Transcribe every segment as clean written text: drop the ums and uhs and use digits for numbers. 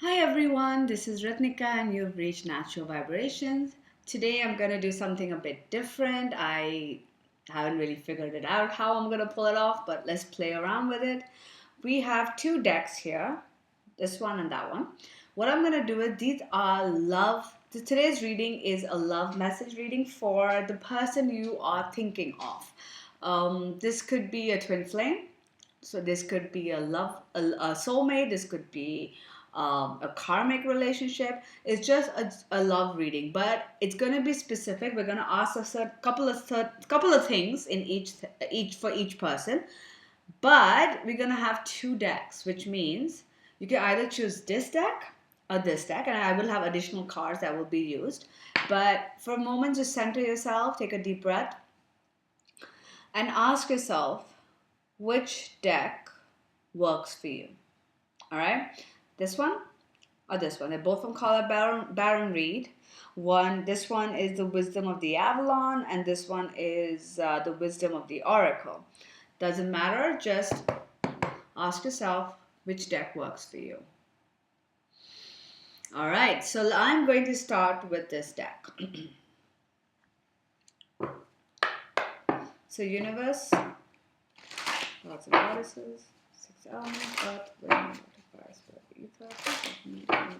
Hi everyone, this is Ratnika and you've reached Natural Vibrations. Today I'm going to do something a bit different. I haven't really figured it out how I'm going to pull it off, but let's play around with it. We have two decks here, this one and that one. What I'm going to do is these are today's reading is a love message reading for the person you are thinking of. This could be a twin flame, so this could be a soulmate. This could be a karmic relationship. It's just a love reading, but it's going to be specific. We're going to ask a couple of things in each for each person, but we're going to have two decks, which means you can either choose this deck or this deck, and I will have additional cards that will be used. But for a moment, just center yourself, take a deep breath, and ask yourself which deck works for you. All right, this one or this one. They're both from color Baron Reed. This one is the Wisdom of the Avalon, and this one is the Wisdom of the Oracle. Doesn't matter. Just ask yourself which deck works for you. All right, so I'm going to start with this deck. So universe, lots of goddesses, 6 elements, earth, wind, water, fire, spirit, ether,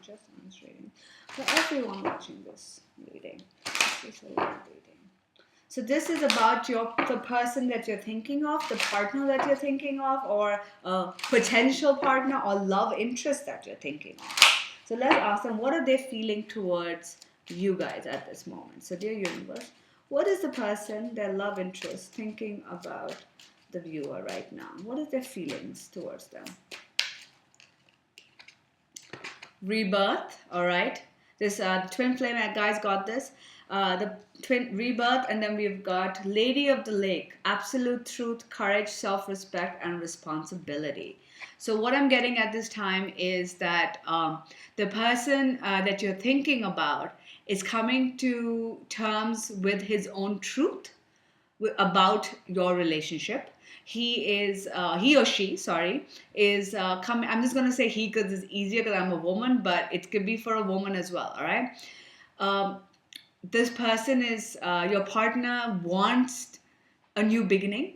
just answering for everyone watching this reading. This is a love reading. So this is about the person that you're thinking of, the partner that you're thinking of, or a potential partner or love interest that you're thinking of. So let's ask them, what are they feeling towards you guys at this moment? So dear universe, what is the person, their love interest, thinking about the viewer right now? What is their feelings towards them? Rebirth, all right. This twin flame guys got this. The twin rebirth, and then we've got Lady of the Lake, absolute truth, courage, self-respect, and responsibility. So what I'm getting at this time is that the person that you're thinking about is coming to terms with his own truth about your relationship. He or she, sorry, is coming. I'm just going to say he because it's easier because I'm a woman, but it could be for a woman as well, all right? Um, this person is, your partner wants a new beginning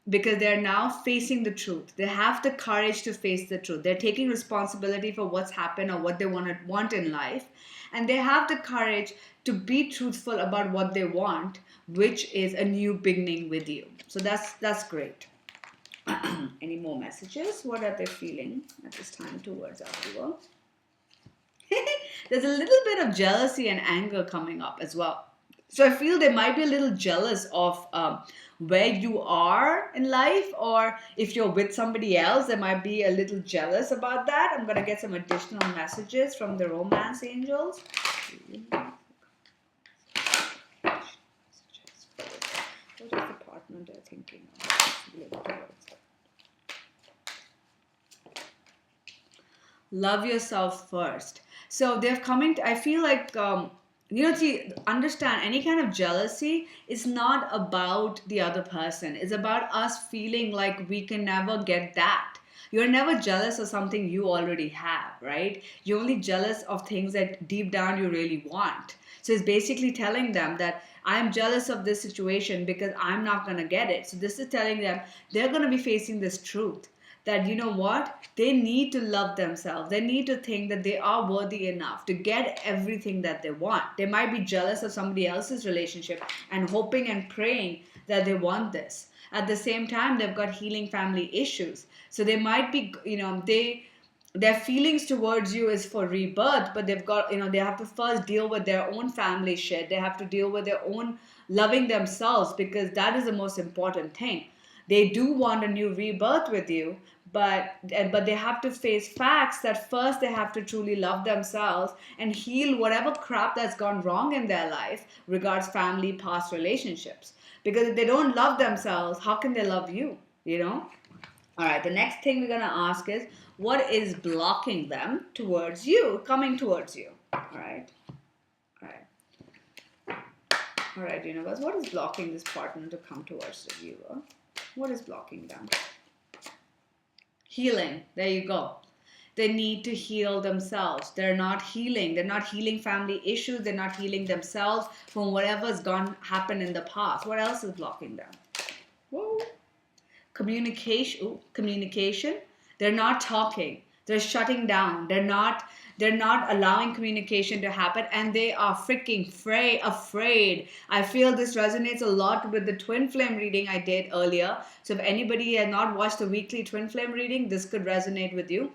because they're now facing the truth. They have the courage to face the truth. They're taking responsibility for what's happened or what they want in life. And they have the courage to be truthful about what they want, which is a new beginning with you. So that's great. Any more messages? What are they feeling at this time towards our viewer? There's a little bit of jealousy and anger coming up as well. So I feel they might be a little jealous of where you are in life, or if you're with somebody else, they might be a little jealous about that. I'm going to get some additional messages from the romance angels. What is the partner they're thinking of? Love yourself first. So they're coming to, I feel like, see, understand any kind of jealousy is not about the other person. It's about us feeling like we can never get that. You're never jealous of something you already have, right? You're only jealous of things that deep down you really want. So it's basically telling them that I'm jealous of this situation because I'm not going to get it. So this is telling them they're going to be facing this truth that, you know what, they need to love themselves. They need to think that they are worthy enough to get everything that they want. They might be jealous of somebody else's relationship and hoping and praying that they want this. At the same time, they've got healing family issues. So they might be, their feelings towards you is for rebirth, but they've got, they have to first deal with their own family shit. They have to deal with their own loving themselves, because that is the most important thing. They do want a new rebirth with you, but they have to face facts that first they have to truly love themselves and heal whatever crap that's gone wrong in their life regards family, past relationships. Because if they don't love themselves, how can they love you? All right, the next thing we're going to ask is, what is blocking them towards you, coming towards you? All right. All right, universe, what is blocking this partner to come towards the viewer? What is blocking them? Healing. There you go. They need to heal themselves. They're not healing. They're not healing family issues. They're not healing themselves from whatever's happened in the past. What else is blocking them? Whoa. Communication. They're not talking. They're shutting down. They're not allowing communication to happen, and they are freaking afraid. I feel this resonates a lot with the twin flame reading I did earlier. So if anybody has not watched the weekly twin flame reading, this could resonate with you.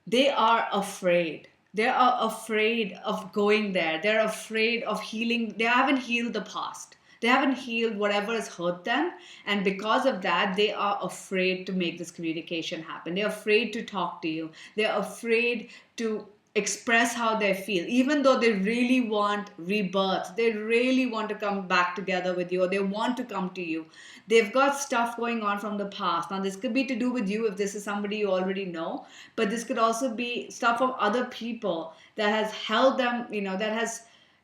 They are afraid. They are afraid of going there. They're afraid of healing. They haven't healed the past. They haven't healed whatever has hurt them. And because of that, they are afraid to make this communication happen. They're afraid to talk to you. They're afraid to express how they feel, even though they really want rebirth. They really want to come back together with you, or they want to come to you. They've got stuff going on from the past. Now, this could be to do with you if this is somebody you already know, but this could also be stuff from other people that has held them, that has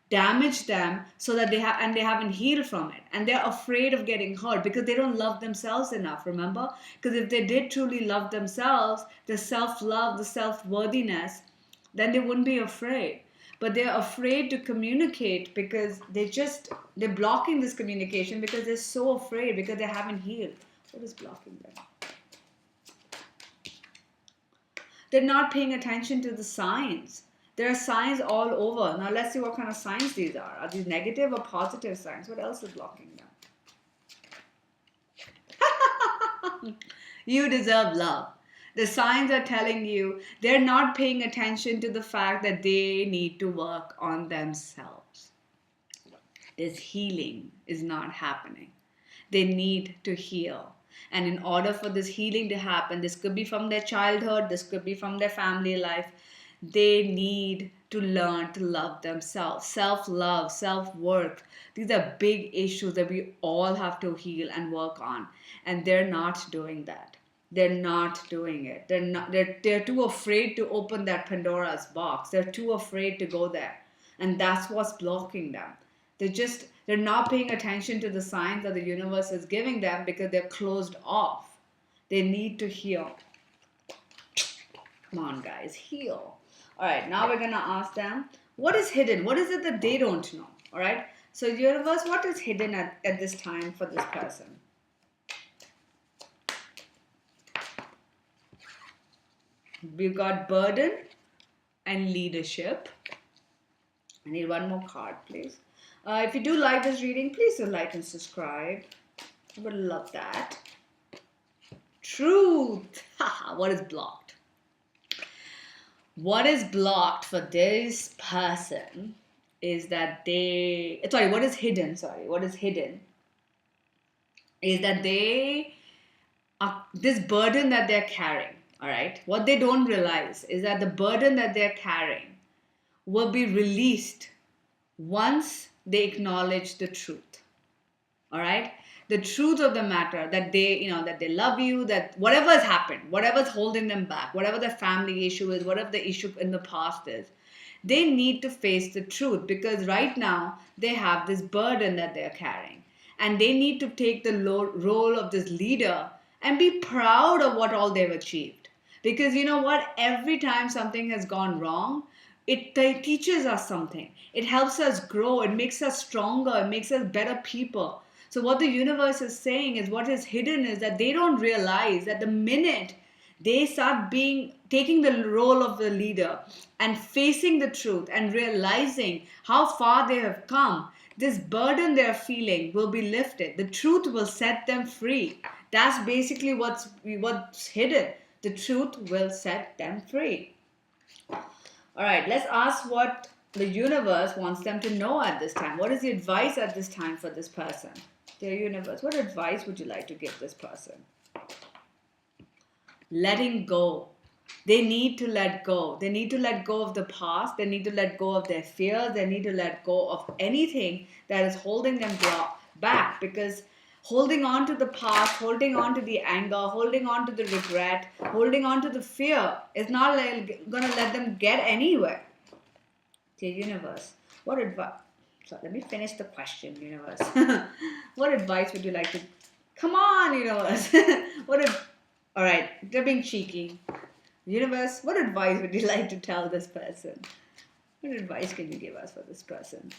damaged them, so that they haven't healed from it, and they're afraid of getting hurt because they don't love themselves enough. Remember, because if they did truly love themselves, the self-love, the self-worthiness, then they wouldn't be afraid. But they're afraid to communicate because they're blocking this communication because they're so afraid, because they haven't healed. What is blocking them? They're not paying attention to the signs. There are signs all over. Now let's see what kind of signs these are. Are these negative or positive signs? What else is blocking them? You deserve love. The signs are telling you they're not paying attention to the fact that they need to work on themselves. This healing is not happening. They need to heal. And in order for this healing to happen, this could be from their childhood, this could be from their family life, they need to learn to love themselves. Self-love, self-worth. These are big issues that we all have to heal and work on. And they're not doing that. They're not doing it. They're too afraid to open that Pandora's box. They're too afraid to go there. And that's what's blocking them. They're not paying attention to the signs that the universe is giving them because they're closed off. They need to heal. Come on, guys, heal. All right, now we're going to ask them, what is hidden? What is it that they don't know? All right, so universe, what is hidden at this time for this person? We've got burden and leadership. I need one more card, please. If you do like this reading, please do like and subscribe. I would love that. Truth. What is blocked? What is blocked for this person is that what is hidden is that this burden that they're carrying, all right? What they don't realize is that the burden that they're carrying will be released once they acknowledge the truth, all right? The truth of the matter, that they love you, that whatever has happened, whatever's holding them back, whatever the family issue is, whatever the issue in the past is, they need to face the truth, because right now they have this burden that they're carrying, and they need to take the role of this leader and be proud of what all they've achieved. Because you know what? Every time something has gone wrong, it teaches us something. It helps us grow. It makes us stronger. It makes us better people. So what the universe is saying is, what is hidden is that they don't realize that the minute they start taking the role of the leader and facing the truth and realizing how far they have come, this burden they're feeling will be lifted. The truth will set them free. That's basically what's hidden. The truth will set them free. All right, let's ask what the universe wants them to know at this time. What is the advice at this time for this person? Dear universe, what advice would you like to give this person? Letting go. They need to let go. They need to let go of the past. They need to let go of their fears. They need to let go of anything that is holding them back, because holding on to the past, holding on to the anger, holding on to the regret, holding on to the fear is not going to let them get anywhere. Dear universe, what advice? So let me finish the question, universe. What advice would you like to? Come on, universe. All right, they're being cheeky. Universe, what advice would you like to tell this person? What advice can you give us for this person?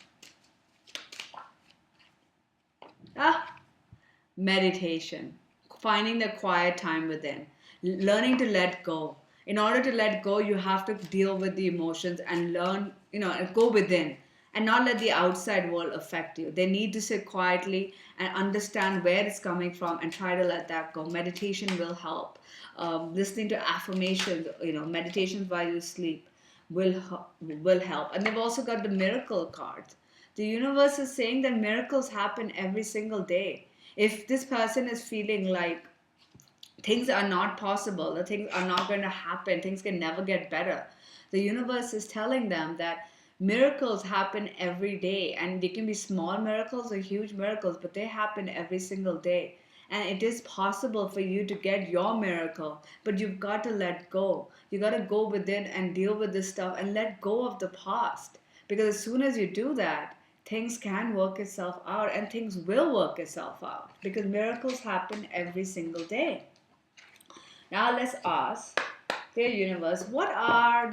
Meditation, finding the quiet time within, learning to let go. In order to let go, you have to deal with the emotions and learn, go within and not let the outside world affect you. They need to sit quietly and understand where it's coming from and try to let that go. Meditation will help. Listening to affirmations, meditations while you sleep will help. And they've also got the miracle cards. The universe is saying that miracles happen every single day. If this person is feeling like things are not possible, the things are not going to happen, things can never get better, the universe is telling them that miracles happen every day, and they can be small miracles or huge miracles, but they happen every single day. And it is possible for you to get your miracle, but you've got to let go. You got to go within and deal with this stuff and let go of the past. Because as soon as you do that, things can work itself out, and things will work itself out, because miracles happen every single day. Now let's ask their universe, what are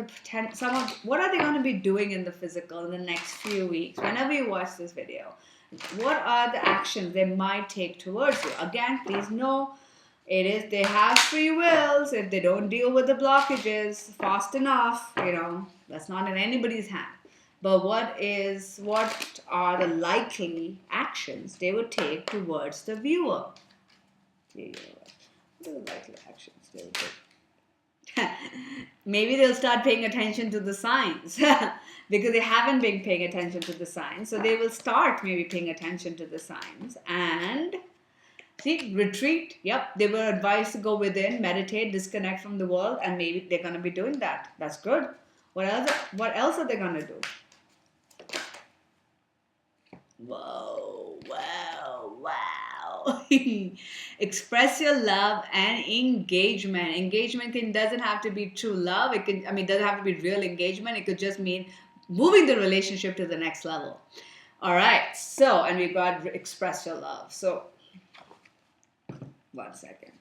what are they going to be doing in the physical in the next few weeks? Whenever you watch this video, what are the actions they might take towards you? Again, please know they have free wills. If they don't deal with the blockages fast enough, that's not in anybody's hand. But what are the likely actions they would take towards the viewer? What are the likely actions they would take? Maybe they'll start paying attention to the signs because they haven't been paying attention to the signs. So they will start maybe paying attention to the signs and retreat. Yep, they were advised to go within, meditate, disconnect from the world, and maybe they're going to be doing that. That's good. What else are they going to do? Whoa, wow, wow. Express your love and engagement. Engagement doesn't have to be true love. It doesn't have to be real engagement. It could just mean moving the relationship to the next level. All right. So, and we've got express your love. So, 1 second.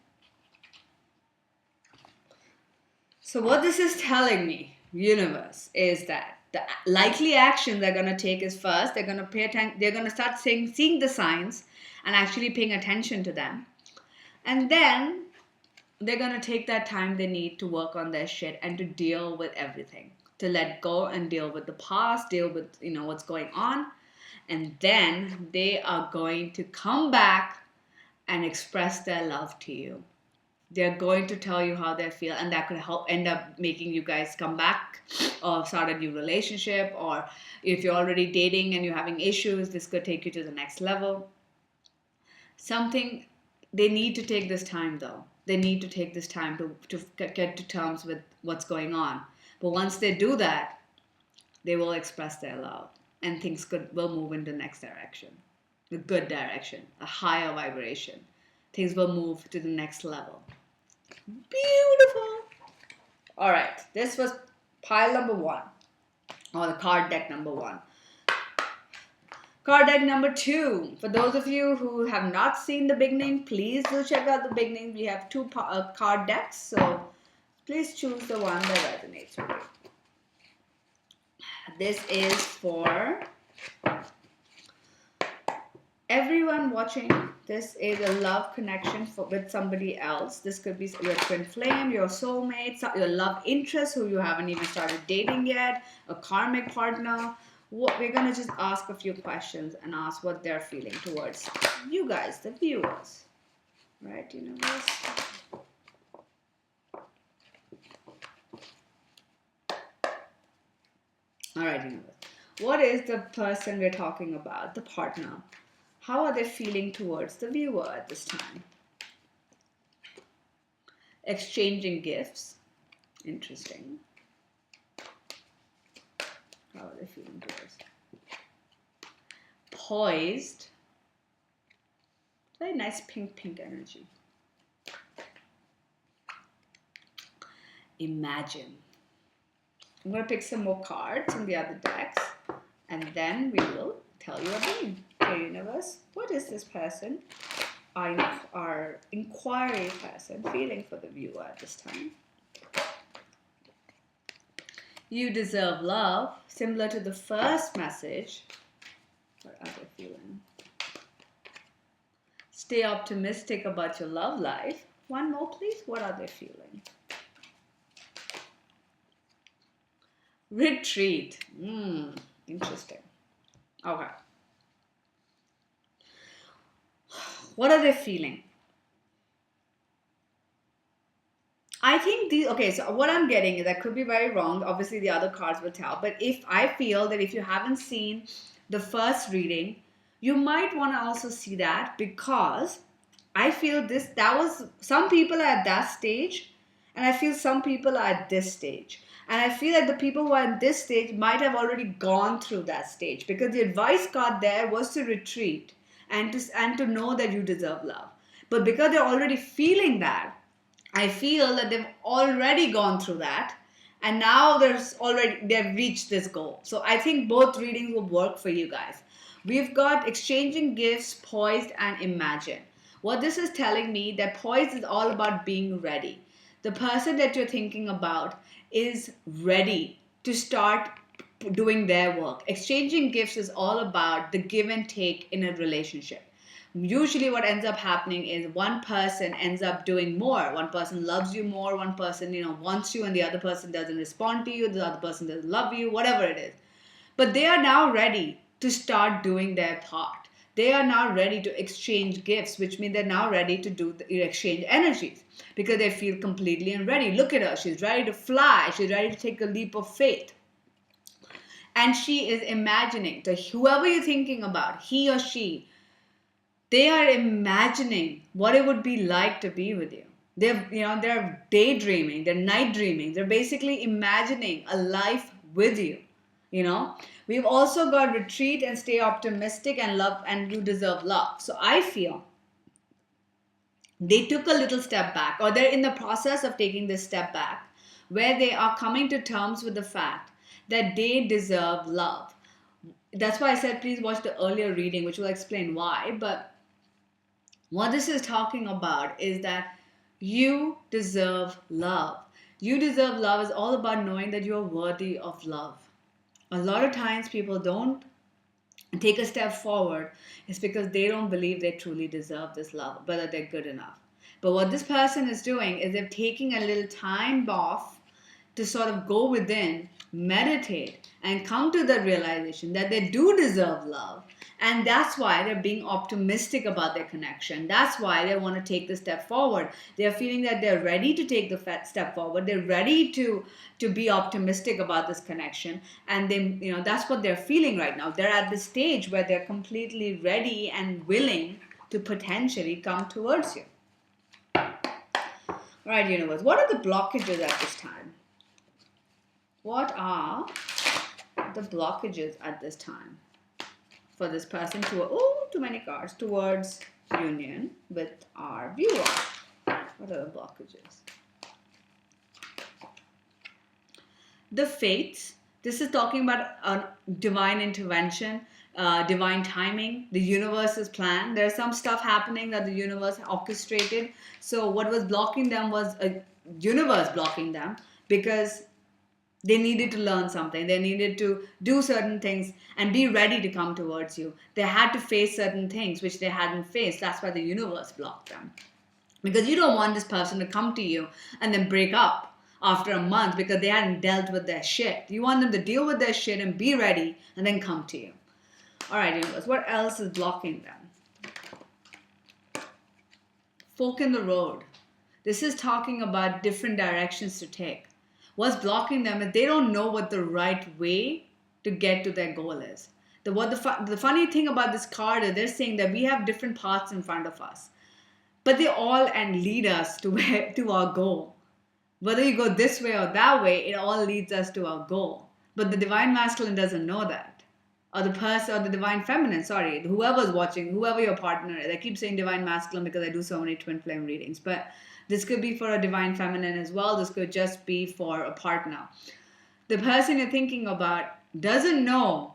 So what this is telling me, universe, is that the likely action they're going to take is, first, they're going to pay attention. They're going to start seeing the signs and actually paying attention to them. And then they're going to take that time they need to work on their shit and to deal with everything, to let go and deal with the past, deal with, what's going on. And then they are going to come back and express their love to you. They're going to tell you how they feel, and that could end up making you guys come back or start a new relationship. Or if you're already dating and you're having issues, this could take you to the next level. They need to take this time, though. They need to take this time to get to terms with what's going on. But once they do that, they will express their love, and things will move in the next direction, a good direction, a higher vibration. Things will move to the next level. Beautiful. All right, this was pile number 1, or the card deck number 1. Card deck number 2. For those of you who have not seen the beginning, please do check out the beginning. We have 2 card decks, so please choose the one that resonates with you. This is for everyone watching. This is a love connection with somebody else. This could be your twin flame, your soulmate, your love interest who you haven't even started dating yet, a karmic partner. We're going to just ask a few questions and ask what they're feeling towards you guys, the viewers. Right, universe? All right, universe. What is the person we're talking about, the partner? How are they feeling towards the viewer at this time? Exchanging gifts. Interesting. How are they feeling towards? Poised. Very nice pink energy. Imagine. I'm going to pick some more cards from the other decks, and then we will tell you again. Okay, universe, what is this person, our inquiry person, feeling for the viewer at this time? You deserve love. Similar to the first message. What are they feeling? Stay optimistic about your love life. One more, please. What are they feeling? Retreat. Interesting. Okay. What are they feeling? I think these, okay, so what I'm getting is, I could be very wrong. Obviously, the other cards will tell. But if I feel that if you haven't seen the first reading, you might want to also see that, because I feel some people are at that stage, and I feel some people are at this stage. And I feel like the people who are at this stage might have already gone through that stage, because the advice card there was to retreat and to know that you deserve love. But because they're already feeling that, I feel that they've already gone through that, and now they've reached this goal. So I think both readings will work for you guys. We've got exchanging gifts, poised, and imagine. What this is telling me, that poised is all about being ready. The person that you're thinking about is ready to start doing their work. Exchanging gifts is all about the give and take in a relationship. Usually what ends up happening is one person ends up doing more. One person loves you more, one person wants you, and the other person doesn't respond to you, the other person doesn't love you, whatever it is. But they are now ready to start doing their part. They are now ready to exchange gifts, which means they're now ready to exchange energies, because they feel completely and ready. Look at her. She's ready to fly. She's ready to take a leap of faith. And she is imagining, so whoever you're thinking about, he or she, they are imagining what it would be like to be with you. They're daydreaming, they're night dreaming. They're basically imagining a life with you. We've also got retreat and stay optimistic and love, and you deserve love. So I feel they took a little step back, or they're in the process of taking this step back, where they are coming to terms with the fact that they deserve love. That's why I said please watch the earlier reading, which will explain why. But what this is talking about is that you deserve love. You deserve love is all about knowing that you're worthy of love. A lot of times people don't take a step forward is because they don't believe they truly deserve this love, whether they're good enough. But what this person is doing is they're taking a little time off to sort of go within, meditate, and come to the realization that they do deserve love. And that's why they're being optimistic about their connection. That's why they want to take the step forward. They're feeling that they're ready to take the step forward. They're ready to be optimistic about this connection. And that's what they're feeling right now. They're at the stage where they're completely ready and willing to potentially come towards you. All right, universe. What are the blockages at this time? What are the blockages at this time for this person too many cards, towards union with our viewer? What are the blockages? The fates. This is talking about divine intervention, divine timing, the universe's plan. There's some stuff happening that the universe orchestrated. So what was blocking them was a universe blocking them, because they needed to learn something. They needed to do certain things and be ready to come towards you. They had to face certain things which they hadn't faced. That's why the universe blocked them. Because you don't want this person to come to you and then break up after a month because they hadn't dealt with their shit. You want them to deal with their shit and be ready and then come to you. All right, universe, what else is blocking them? Fork in the road. This is talking about different directions to take. What's blocking them is they don't know what the right way to get to their goal is. The funny thing about this card is they're saying that we have different paths in front of us, but they all lead us to our goal. Whether you go this way or that way, it all leads us to our goal. But the divine masculine doesn't know that, or the person, or the divine feminine. Sorry, whoever's watching, whoever your partner is. I keep saying divine masculine because I do so many twin flame readings, but this could be for a divine feminine as well. This could just be for a partner. The person you're thinking about doesn't know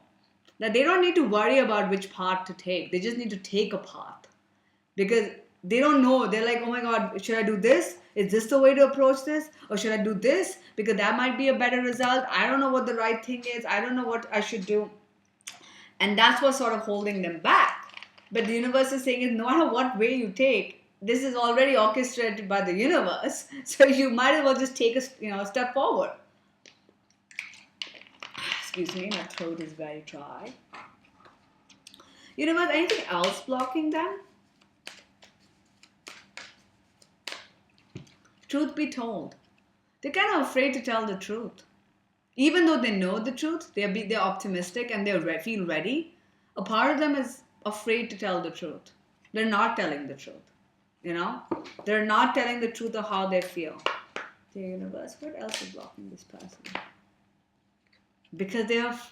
that they don't need to worry about which path to take. They just need to take a path. Because they don't know. They're like, oh my God, should I do this? Is this the way to approach this? Or should I do this? Because that might be a better result. I don't know what the right thing is. I don't know what I should do. And that's what's sort of holding them back. But the universe is saying, no matter what way you take, this is already orchestrated by the universe. So you might as well just take a step forward. Excuse me, my throat is very dry. Universe, anything else blocking them? Truth be told, they're kind of afraid to tell the truth. Even though they know the truth, they're optimistic and they feel ready. A part of them is afraid to tell the truth. They're not telling the truth. They're not telling the truth of how they feel. The universe, what else is blocking this person? Because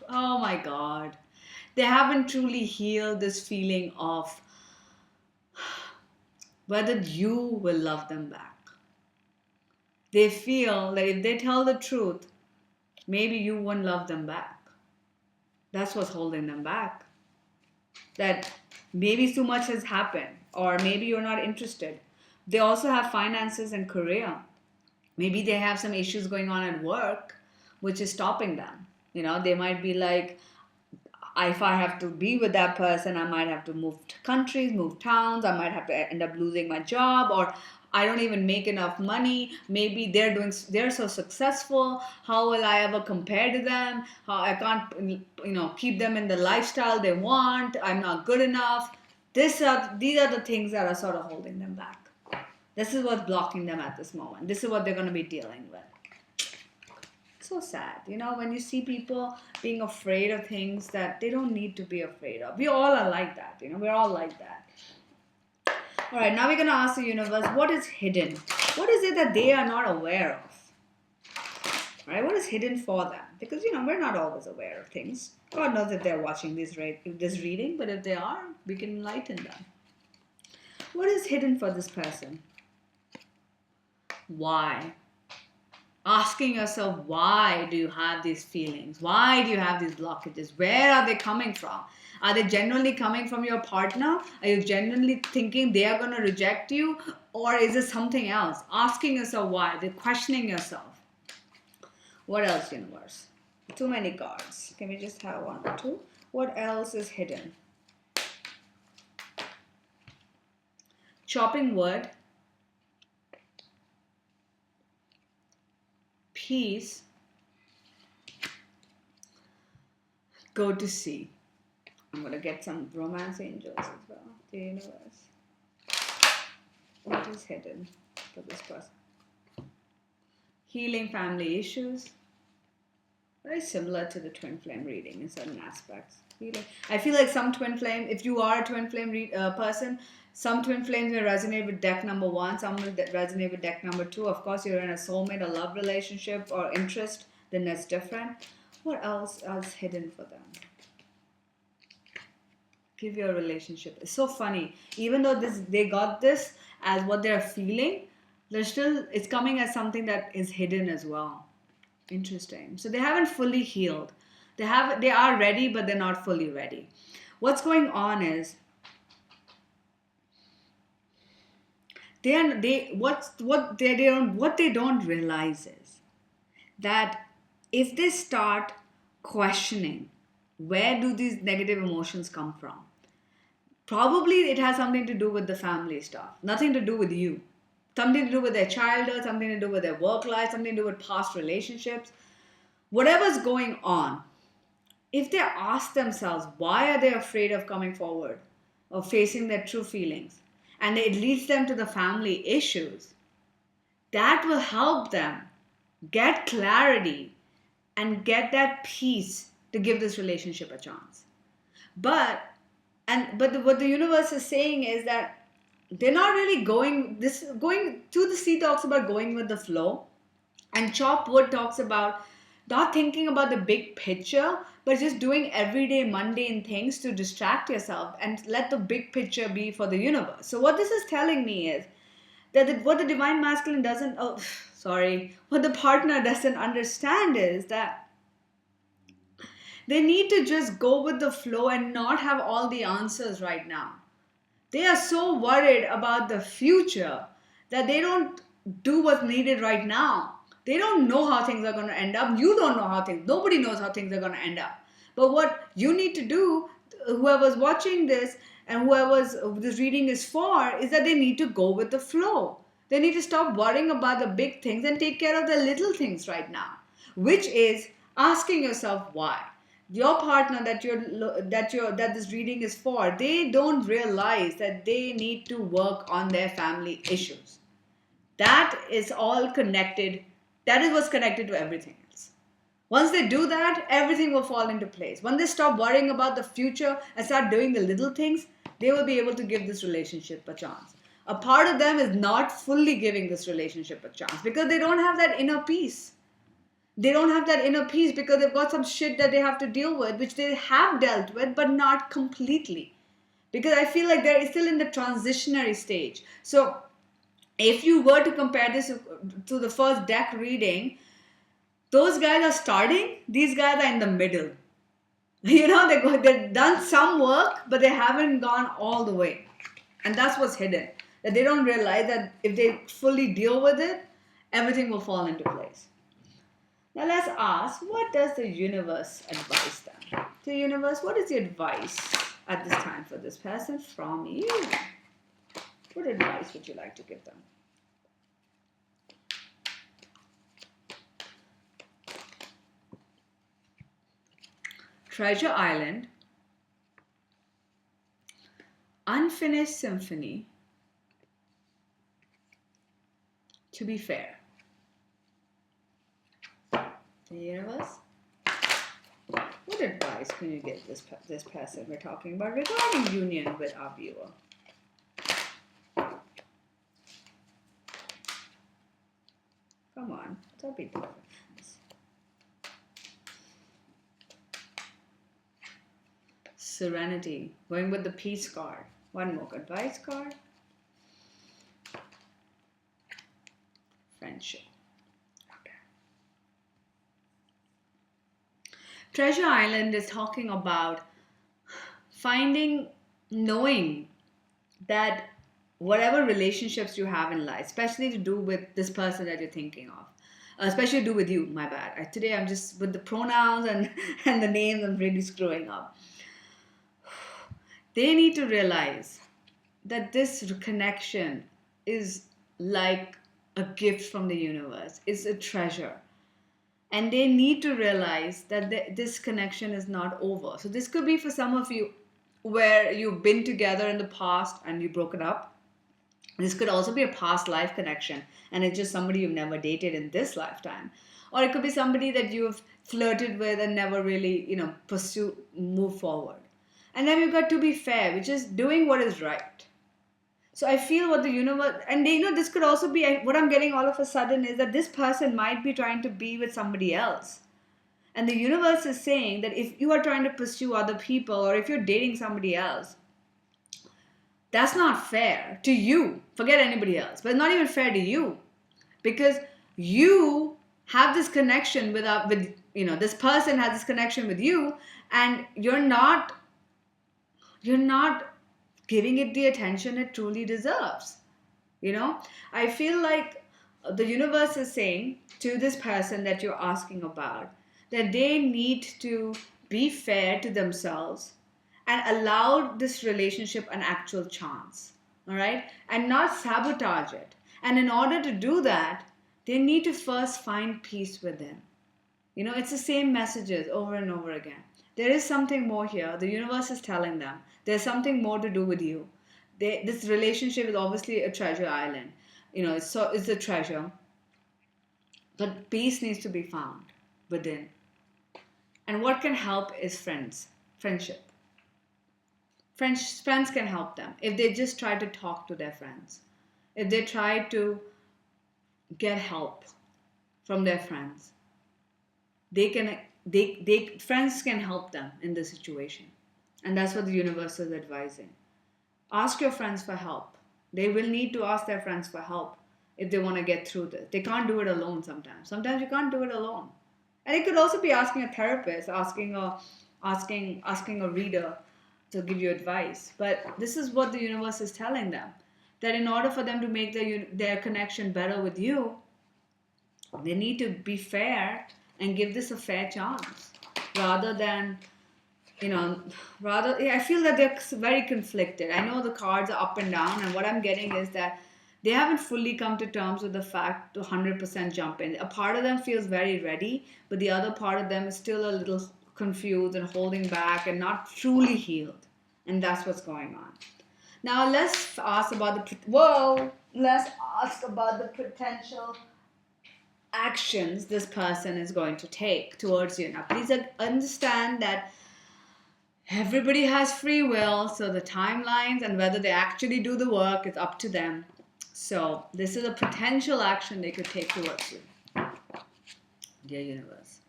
oh my God, they haven't truly healed this feeling of whether you will love them back. They feel that if they tell the truth, maybe you won't love them back. That's what's holding them back. That maybe too much has happened, or maybe you're not interested. They also have finances and career. Maybe they have some issues going on at work, which is stopping them. They might be like, if I have to be with that person, I might have to move countries, move towns. I might have to end up losing my job, or I don't even make enough money. Maybe they're so successful. How will I ever compare to them? How I can't, keep them in the lifestyle they want. I'm not good enough. These are the things that are sort of holding them back. This is what's blocking them at this moment. This is what they're going to be dealing with. So sad, when you see people being afraid of things that they don't need to be afraid of. We all are like that, we're all like that. All right, now we're going to ask the universe, what is hidden? What is it that they are not aware of? All right, what is hidden for them? Because, we're not always aware of things. God knows if they're watching this reading, but if they are, we can enlighten them. What is hidden for this person? Why? Asking yourself, why do you have these feelings? Why do you have these blockages? Where are they coming from? Are they genuinely coming from your partner? Are you genuinely thinking they are going to reject you? Or is it something else? Asking yourself why. They're questioning yourself. What else, universe? Too many cards. Can we just have one or two? What else is hidden? Chopping wood. Peace. Go to sea. I'm going to get some romance angels as well. The universe. What is hidden for this person? Healing family issues. Very similar to the twin flame reading in certain aspects. Healing. I feel like some twin flame, if you are a twin flame person, some twin flames will resonate with deck number 1, some will resonate with deck number 2. Of course, you're in a soulmate, a love relationship, or interest, then that's different. What else is hidden for them? Give your relationship. It's so funny. Even though they got this as what they're feeling, it's coming as something that is hidden as well. Interesting. So they haven't fully healed. They are ready, but they're not fully ready. What's going on is what they don't realize is that if they start questioning where do these negative emotions come from, probably it has something to do with the family stuff, nothing to do with you. Something to do with their childhood, something to do with their work life, something to do with past relationships. Whatever's going on, if they ask themselves, why are they afraid of coming forward or facing their true feelings? And it leads them to the family issues. That will help them get clarity and get that peace to give this relationship a chance. But what the universe is saying is that they're not really going to the sea talks about going with the flow, and chop wood talks about not thinking about the big picture, but just doing everyday mundane things to distract yourself and let the big picture be for the universe. So what this is telling me is that what the divine masculine what the partner doesn't understand is that they need to just go with the flow and not have all the answers right now. They are so worried about the future that they don't do what's needed right now. They don't know how things are going to end up. You don't know how things, nobody knows how things are going to end up. But what you need to do, whoever's watching this and whoever's this reading is for, is that they need to go with the flow. They need to stop worrying about the big things and take care of the little things right now, which is asking yourself why. Your partner that this reading is for, they don't realize that they need to work on their family issues. That is all connected. That is what's connected to everything else. Once they do that, everything will fall into place. When they stop worrying about the future and start doing the little things, they will be able to give this relationship a chance. A part of them is not fully giving this relationship a chance because they don't have that inner peace. They don't have that inner peace because they've got some shit that they have to deal with, which they have dealt with, but not completely. Because I feel like they're still in the transitionary stage. So if you were to compare this to the first deck reading, those guys are starting, these guys are in the middle. You know, they've done some work, but they haven't gone all the way. And that's what's hidden. That they don't realize that if they fully deal with it, everything will fall into place. Now let's ask, what does the universe advise them? The universe, what is the advice at this time for this person from you? What advice would you like to give them? Treasure Island, Unfinished Symphony, To Be Fair. The universe, what advice can you give this person we're talking about regarding union with our viewer? Come on, don't be different. Serenity, going with the peace card. One more advice card. Friendship. Treasure Island is talking about knowing that whatever relationships you have in life, especially to do with this person that you're thinking of, especially to do with you, my bad. Today I'm just with the pronouns and the names, I'm really screwing up. They need to realize that this connection is like a gift from the universe. It's a treasure. And they need to realize that this connection is not over. So this could be for some of you where you've been together in the past and you broke it up. This could also be a past life connection and it's just somebody you've never dated in this lifetime. Or it could be somebody that you've flirted with and never really, move forward. And then you've got To Be Fair, which is doing what is right. So I feel what the universe, and this could also be, what I'm getting all of a sudden is that this person might be trying to be with somebody else. And the universe is saying that if you are trying to pursue other people or if you're dating somebody else, that's not fair to you. Forget anybody else. But it's not even fair to you. Because you have this connection with this person has this connection with you and you're not giving it the attention it truly deserves. I feel like the universe is saying to this person that you're asking about that they need to be fair to themselves and allow this relationship an actual chance, all right? And not sabotage it. And in order to do that, they need to first find peace within. It's the same messages over and over again. There is something more here. The universe is telling them there's something more to do with you. This relationship is obviously a treasure island. It's a treasure. But peace needs to be found within. And what can help is friendship. Friends can help them if they just try to talk to their friends. If they try to get help from their friends, friends can help them in this situation. And that's what the universe is advising. Ask your friends for help. They will need to ask their friends for help if they want to get through this. They can't do it alone sometimes. Sometimes you can't do it alone. And it could also be asking a therapist, asking a reader to give you advice. But this is what the universe is telling them, that in order for them to make their connection better with you, they need to be fair and give this a fair chance, rather than, I feel that they're very conflicted. I know the cards are up and down, and what I'm getting is that they haven't fully come to terms with the fact to 100% jump in. A part of them feels very ready, but the other part of them is still a little confused and holding back and not truly healed. And that's what's going on. Now let's ask about the potential actions this person is going to take towards you. Now please understand that everybody has free will, so the timelines and whether they actually do the work is up to them. So this is a potential action they could take towards you. Dear universe,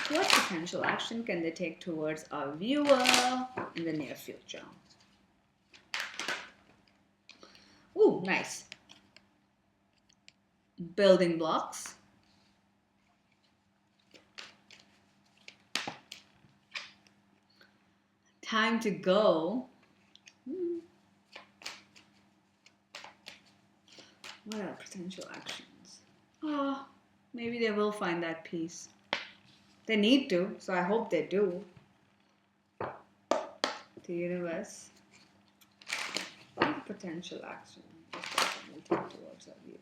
what potential action can they take towards our viewer in the near future? Ooh, nice. Building blocks. Time to go. What are potential actions? Oh, maybe they will find that peace. They need to, so I hope they do. The universe. What are the potential actions we take towards our viewer?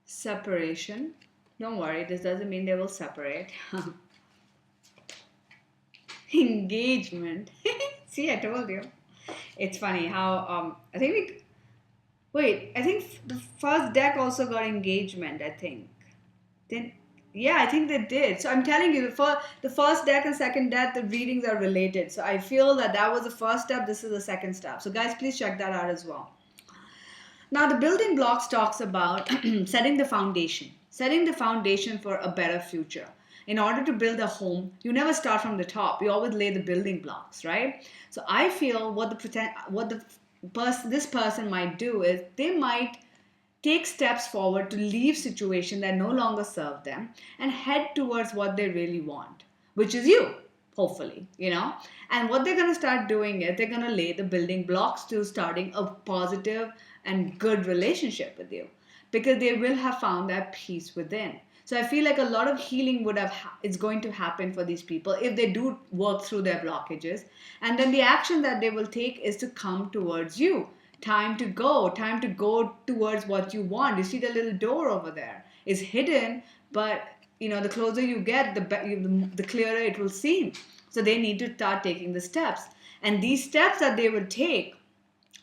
Separation. Don't worry, this doesn't mean they will separate. Engagement. See, I told you. It's funny how I think the first deck also got engagement, I think. I think they did. So I'm telling you, the first deck and second deck, the readings are related. So I feel that was the first step, this is the second step. So guys, please check that out as well. Now the building blocks talks about setting the foundation for a better future. In order to build a home, you never start from the top. You always lay the building blocks, right? So I feel this person might do is they might take steps forward to leave situations that no longer serve them and head towards what they really want, which is you, hopefully, And what they're going to start doing is they're going to lay the building blocks to starting a positive and good relationship with you, because they will have found that peace within. So I feel like a lot of healing is going to happen for these people if they do work through their blockages. And then the action that they will take is to come towards you. Time to go towards what you want. You see the little door over there. It's hidden, but the closer you get, the clearer it will seem. So they need to start taking the steps. And these steps that they will take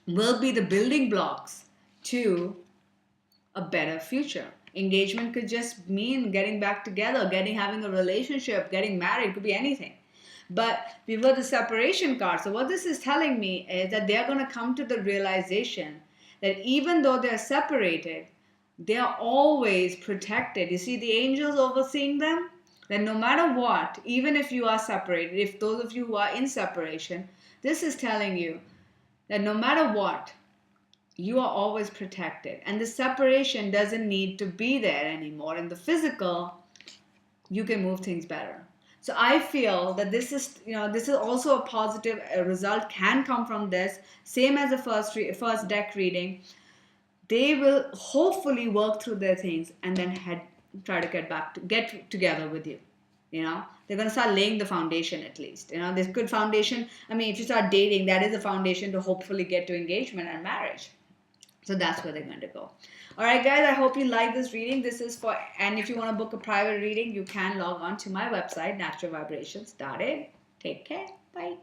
will be the building blocks to a better future. Engagement could just mean getting back together, having a relationship, getting married, could be anything. But we were the separation card. So what this is telling me is that they're going to come to the realization that even though they're separated, they're always protected. You see the angels overseeing them? That no matter what, even if you are separated, if those of you who are in separation, this is telling you that no matter what, you are always protected. And the separation doesn't need to be there anymore. In the physical, you can move things better. So I feel that this is also a positive result can come from this. Same as the first deck reading. They will hopefully work through their things and then try to get together with you. They're going to start laying the foundation at least. This good foundation. I mean, if you start dating, that is a foundation to hopefully get to engagement and marriage. So that's where they're going to go. All right, guys, I hope you like this reading. And if you want to book a private reading, you can log on to my website, naturalvibrations.in. Take care. Bye.